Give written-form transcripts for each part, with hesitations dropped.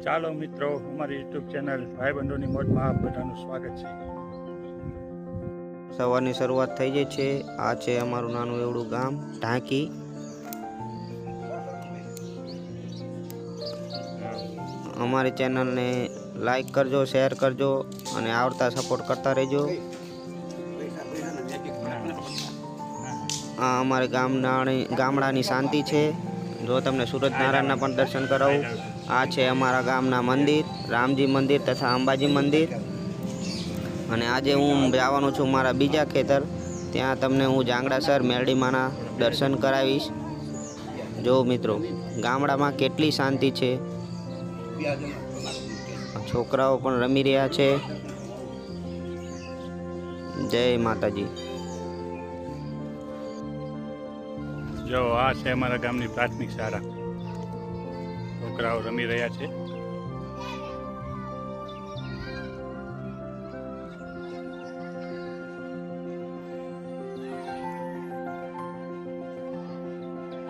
ચાલો મિત્રો, અમારી યુટ્યુબ ચેનલ ભાઈબંધોની મોજમાં આપ બધાનું સ્વાગત છે. સવારની શરૂઆત થઈ જાય છે. આ છે અમારું નાનું એવડું ગામ ઢાંકી. અમારી ચેનલને લાઈક કરજો, શેર કરજો અને આવડતા સપોર્ટ કરતા રહેજો. આ અમારે ગામડાની શાંતિ છે. જો તમને સૂરજનારાયણના પણ દર્શન કરાવું. આ છે અમારા ગામના મંદિર, રામજી મંદિર તથા અંબાજી મંદિર. અને આજે હું જવાનો છું મારા બીજા ખેતર. ત્યાં તમને હું જાંગડાસર મેરડીમાના દર્શન કરાવીશ. જો મિત્રો, ગામડામાં કેટલી શાંતિ છે. છોકરાઓ પણ રમી રહ્યા છે. જય માતાજી. જો આ છે અમારા ગામની પ્રાથમિક શાળા. છોકરાઓ રમી રહ્યા છે.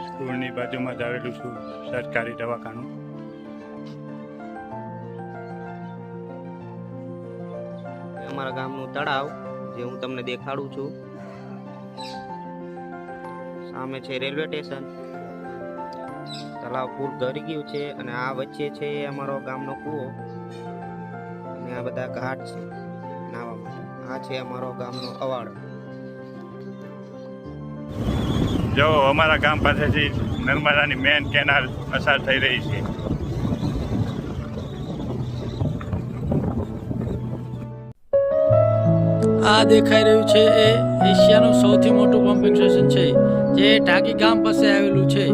સ્કૂલની બાજુમાં જ આવેલું છું સરકારી દવાખાનું. અમારા ગામનું તળાવ જે હું તમને દેખાડું છું. સામે છે રેલવે સ્ટેશન. તળાવ પૂર ભરી ગયું છે અને આ વચ્ચે છે અમારો ગામનો કૂવો અને આ બધા ઘાટ છે નાવા માટે. આ છે અમારો ગામનો અવાડ. જો અમારા ગામ પાસેથી નર્મદાની મેન કેનાલ પસાર થઈ રહી છે. આ દેખાઈ રહ્યું છે એ એશિયાનું સૌથી મોટું પમ્પિંગ સ્ટેશન છે, જે ઢાકી ગામ પાસે આવેલું છે.